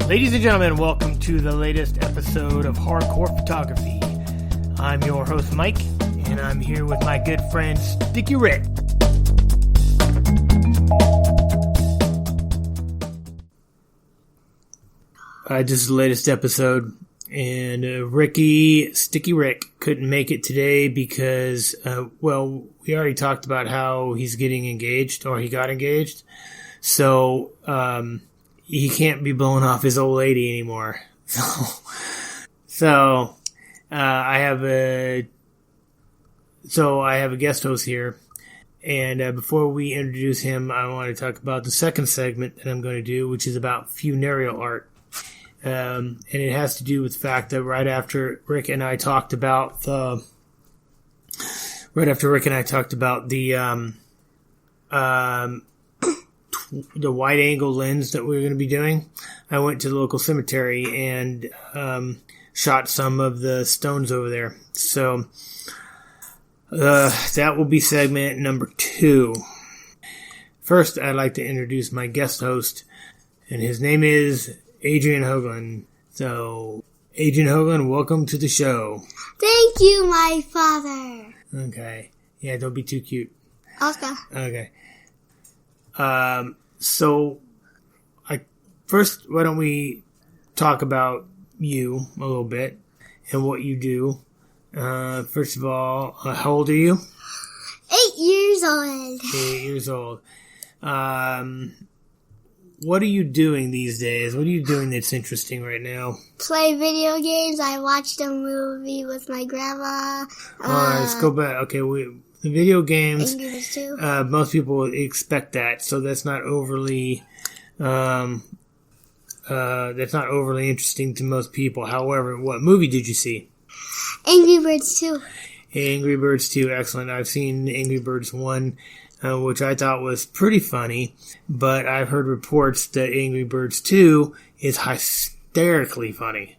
Ladies and gentlemen, welcome to the latest episode of Hardcore Photography. I'm your host, Mike, and I'm here with my good friend, Sticky Rick. This is the latest episode, and Sticky Rick couldn't make it today because, we already talked about how he's getting engaged, or he got engaged, so, he can't be blowing off his old lady anymore. So I have a guest host here, and before we introduce him, I want to talk about the second segment that I'm going to do, which is about funereal art. And it has to do with the fact that right after Rick and I talked about the wide angle lens that we were going to be doing, I went to the local cemetery and shot some of the stones over there. So that will be segment number 2. First, I'd like to introduce my guest host, and his name is Adrian Hoagland. So, Adrian Hoagland, welcome to the show. Thank you, my father. Okay. Yeah, don't be too cute. Okay. So, first, why don't we talk about you a little bit and what you do. First of all, how old are you? 8 years old. 8 years old. What are you doing these days? What are you doing that's interesting right now? Play video games. I watched a movie with my grandma. Alright, let's go back. Okay, the video games, most people expect that, so that's not overly interesting to most people. However, what movie did you see? Angry Birds 2. Angry Birds 2, excellent. I've seen Angry Birds 1, which I thought was pretty funny, but I've heard reports that Angry Birds 2 is hysterically funny.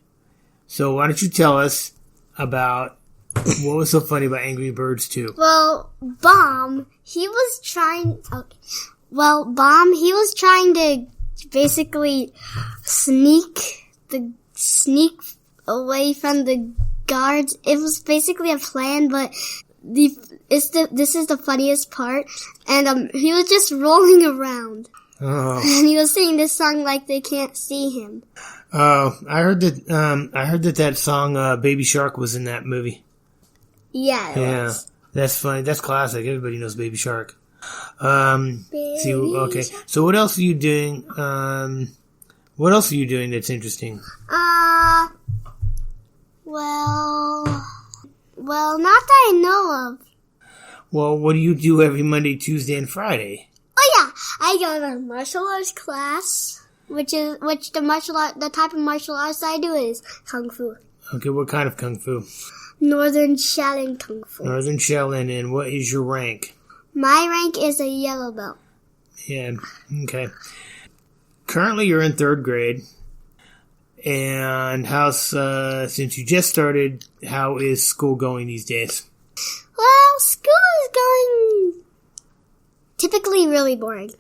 So why don't you tell us about what was so funny about Angry Birds 2? Well, he was trying to basically sneak away from the guards. It was basically a plan, but this is the funniest part. And he was just rolling around. Oh. And he was singing this song like they can't see him. Oh, I heard that song Baby Shark was in that movie. Yeah, it was. That's funny. That's classic. Everybody knows Baby Shark. Okay. So what else are you doing? What else are you doing that's interesting? Well, not that I know of. Well, what do you do every Monday, Tuesday, and Friday? Oh yeah, I go to martial arts class, the type of martial arts I do is Kung Fu. Okay, what kind of Kung Fu? Northern Shaolin Kung Fu. Northern Shaolin, and what is your rank? My rank is a yellow belt. Yeah, okay. Currently, you're in 3rd grade. And since you just started, how is school going these days? Well, school is going typically really boring.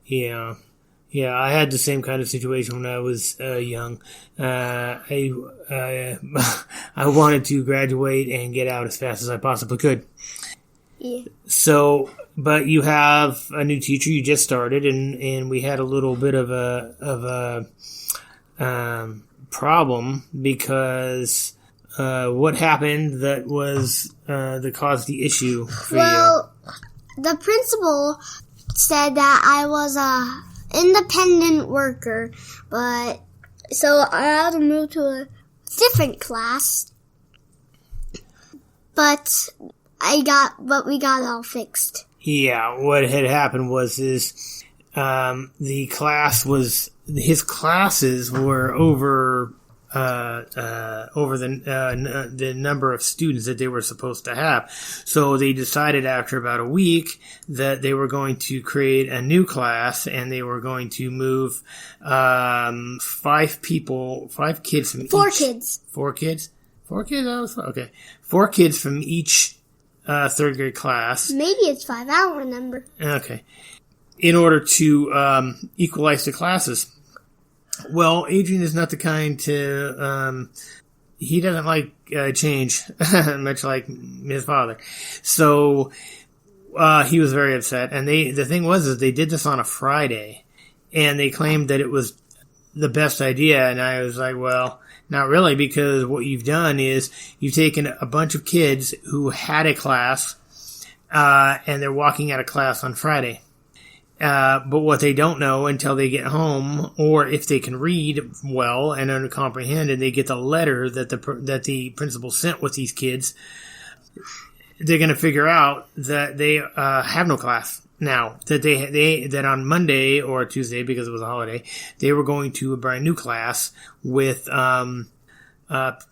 Yeah, I had the same kind of situation when I was young. I wanted to graduate and get out as fast as I possibly could. Yeah. So, but you have a new teacher. You just started, and we had a little bit of a problem because what happened that caused the issue for you? Well, the principal said that I was a independent worker, so I had to move to a different class. But we got it all fixed. Yeah, what had happened was his classes were over the number of students that they were supposed to have. So they decided after about a week that they were going to create a new class, and they were going to move 5 kids from 4 each. kids. 4 kids? 4 kids? Okay. 4 kids from each 3rd grade class. Maybe it's 5. I don't remember. Okay. In order to equalize the classes. Well, Adrian is not the kind to, he doesn't like change, much like his father. So, he was very upset. And the thing was is they did this on a Friday, and they claimed that it was the best idea. And I was like, well, not really, because what you've done is you've taken a bunch of kids who had a class, and they're walking out of class on Friday. But what they don't know until they get home, or if they can read well and comprehend, and they get the letter that the principal sent with these kids, they're going to figure out that they have no class now. That on Monday or Tuesday, because it was a holiday, they were going to a brand new class with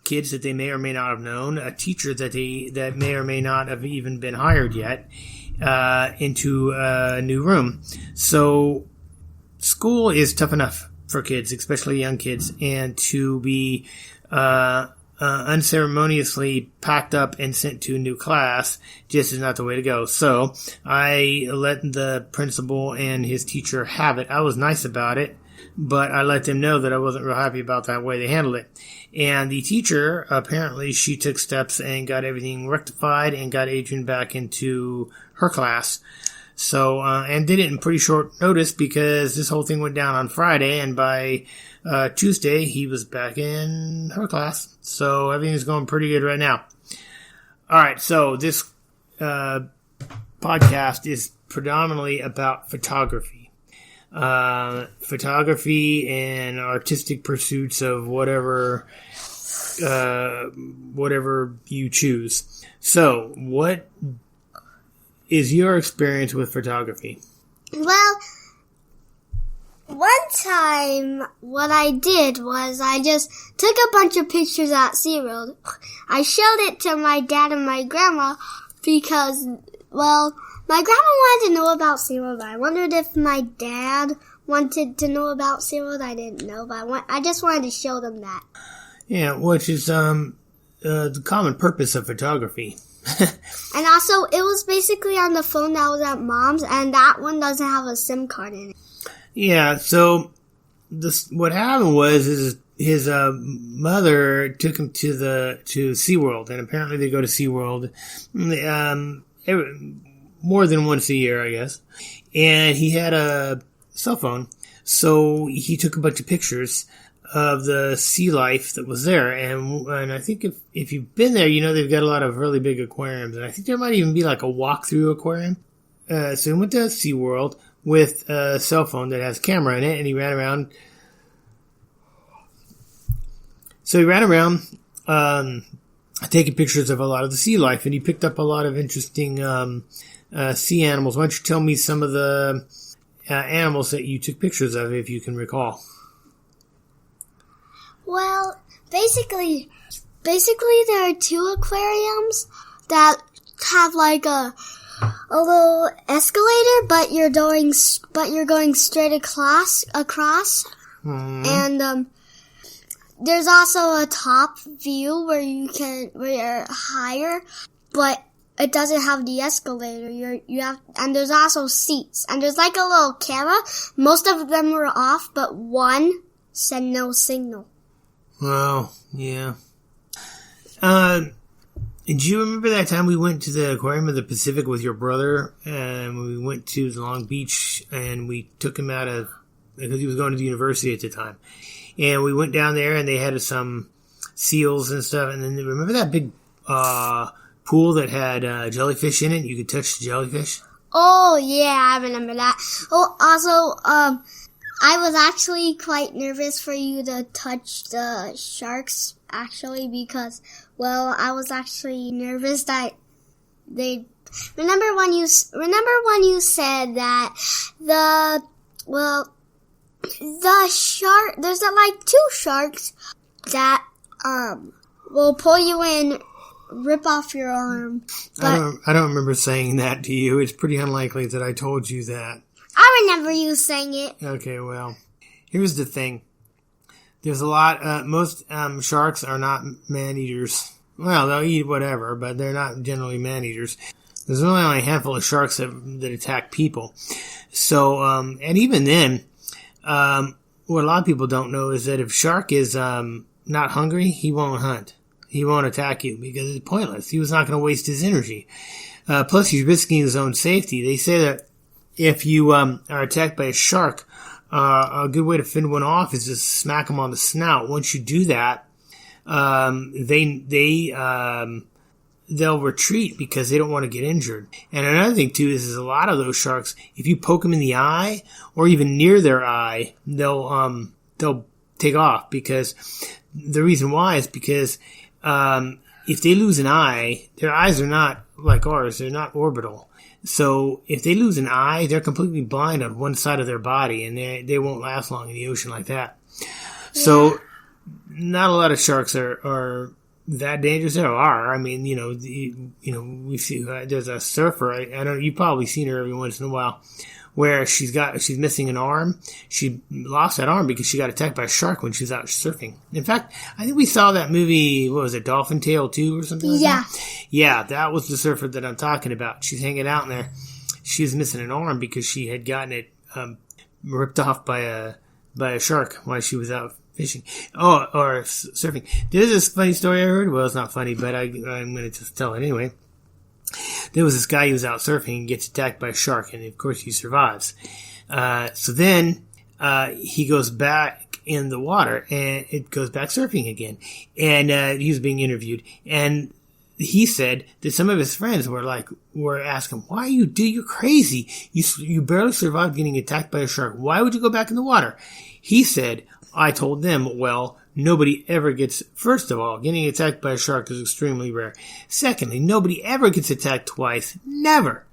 kids that they may or may not have known, a teacher that may or may not have even been hired yet. Into a new room. So school is tough enough for kids, especially young kids, and to be unceremoniously packed up and sent to a new class just is not the way to go. So I let the principal and his teacher have it. I was nice about it, but I let them know that I wasn't real happy about that way they handled it. And the teacher, apparently, she took steps and got everything rectified and got Adrian back into her class. So, and did it in pretty short notice because this whole thing went down on Friday, and by Tuesday, he was back in her class. So everything's going pretty good right now. All right, so this podcast is predominantly about photography. Photography and artistic pursuits of whatever you choose. So, what is your experience with photography? Well, one time what I did was I just took a bunch of pictures at SeaWorld. I showed it to my dad and my grandma because, well, my grandma wanted to know about SeaWorld. I wondered if my dad wanted to know about SeaWorld. I didn't know, but I just wanted to show them that. Yeah, which is the common purpose of photography. And also, it was basically on the phone that was at Mom's, and that one doesn't have a SIM card in it. Yeah, so what happened was his mother took him to SeaWorld, and apparently they go to SeaWorld more than once a year, I guess. And he had a cell phone, so he took a bunch of pictures of the sea life that was there. And I think if you've been there, you know they've got a lot of really big aquariums. And I think there might even be like a walk-through aquarium. So he went to SeaWorld with a cell phone that has a camera in it, and he ran around. So he ran around taking pictures of a lot of the sea life, and he picked up a lot of interesting sea animals. Why don't you tell me some of the animals that you took pictures of, if you can recall? Well, basically there are two aquariums that have like a little escalator, but you're going straight across. Mm-hmm. And there's also a top view where you're higher, but it doesn't have the escalator. And there's also seats, and there's like a little camera. Most of them were off, but one said no signal. Oh, yeah. Do you remember that time we went to the Aquarium of the Pacific with your brother? And we went to Long Beach, and we took him because he was going to the university at the time. And we went down there, and they had some seals and stuff. And then remember that big pool that had jellyfish in it? You could touch the jellyfish? Oh, yeah, I remember that. Oh, also, I was actually quite nervous for you to touch the sharks, actually, because, well, I was actually nervous that they... Remember when you said that the shark... There's like two sharks that will pull you in, rip off your arm. But I don't remember saying that to you. It's pretty unlikely that I told you that. I remember you saying it. Okay, well, here's the thing. There's a lot, most sharks are not man-eaters. Well, they'll eat whatever, but they're not generally man-eaters. There's really only a handful of sharks that attack people. So, and even then, what a lot of people don't know is that if a shark is not hungry, he won't hunt. He won't attack you because it's pointless. He was not going to waste his energy. Plus, he's risking his own safety. They say that if you are attacked by a shark, a good way to fend one off is just smack him on the snout. Once you do that, they'll retreat because they don't want to get injured. And another thing too is a lot of those sharks, if you poke them in the eye or even near their eye, they'll take off, because the reason why is because if they lose an eye, their eyes are not like ours. They're not orbital. So if they lose an eye, they're completely blind on one side of their body, and they won't last long in the ocean like that. Yeah. So not a lot of sharks are that dangerous. There are. I mean, we see there's a surfer. I don't. You've probably seen her every once in a while, where she's missing an arm. She lost that arm because she got attacked by a shark when she was out surfing. In fact, I think we saw that movie, what was it, Dolphin Tale 2 or something like that? Yeah, that was the surfer that I'm talking about. She's hanging out in there. She was missing an arm because she had gotten it ripped off by a shark while she was out fishing. Oh, or surfing. There's this funny story I heard. Well, it's not funny, but I'm going to just tell it anyway. There was this guy who was out surfing and gets attacked by a shark, and of course he survives. So then he goes back in the water, and it goes back surfing again. And he was being interviewed, and he said that some of his friends were asking, "Why you're crazy? You barely survived getting attacked by a shark. Why would you go back in the water?" He said, "I told them, well, nobody ever gets, first of all, getting attacked by a shark is extremely rare. Secondly, nobody ever gets attacked twice. Never."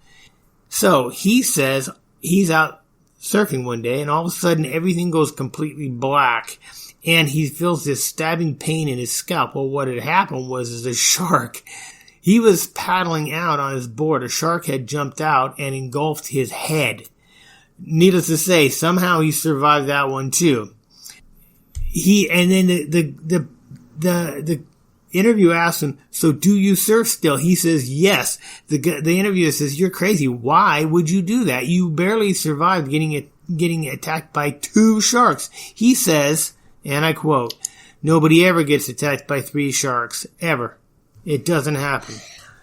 So he says he's out surfing one day, and all of a sudden everything goes completely black, and he feels this stabbing pain in his scalp. Well, what had happened was a shark. He was paddling out on his board. A shark had jumped out and engulfed his head. Needless to say, somehow he survived that one too. And then the interviewer asked him, "So do you surf still?" He says, "Yes." The interviewer says, "You're crazy. Why would you do that? You barely survived getting attacked by 2 sharks." He says, and I quote, "Nobody ever gets attacked by 3 sharks. Ever. It doesn't happen."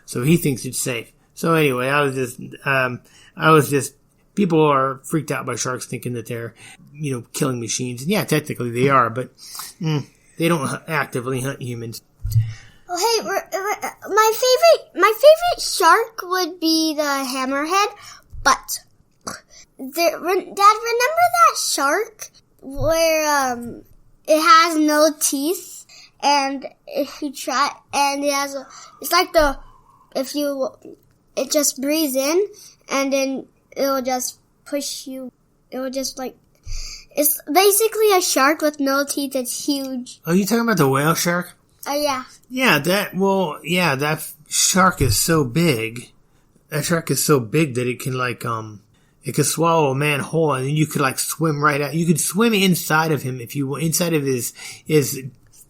So he thinks it's safe. So anyway, I was just people are freaked out by sharks, thinking that they're, killing machines. And yeah, technically they are, but they don't actively hunt humans. Oh, hey, my favorite shark would be the hammerhead, but Dad, remember that shark where it has no teeth, and if you try, and it just breathes in, and then it'll just push you. It'll just it's basically a shark with no teeth. It's huge. Oh, you talking about the whale shark? Yeah. Yeah, that shark is so big. That shark is so big that it can it could swallow a man whole, and then you could swim right out. You could swim inside of him inside of his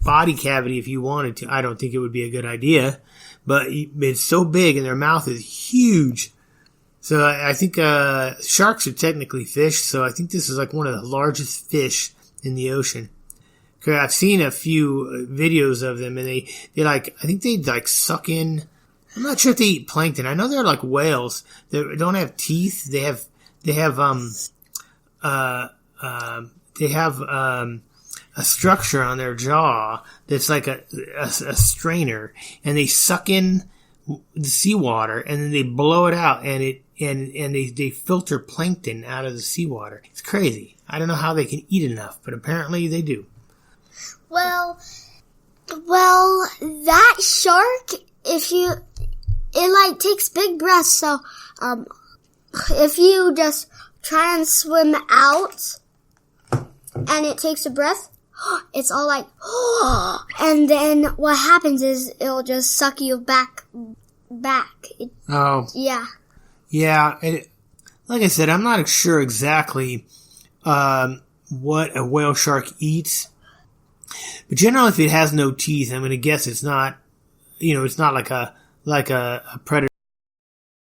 body cavity if you wanted to. I don't think it would be a good idea, but it's so big and their mouth is huge. So I think sharks are technically fish, so I think this is one of the largest fish in the ocean. I've seen a few videos of them, and they I think they suck in. I'm not sure if they eat plankton. I know they're like whales. They don't have teeth. They have a structure on their jaw that's like a strainer, and they suck in the seawater, and then they blow it out, and they filter plankton out of the seawater. It's crazy. I don't know how they can eat enough, but apparently they do. Well, that shark, it takes big breaths, so, if you just try and swim out, and it takes a breath, it's all and then what happens is it'll just suck you back. Yeah. Yeah, like I said, I'm not sure exactly what a whale shark eats, but generally, if it has no teeth, I'm going to guess it's not, it's not like a predator.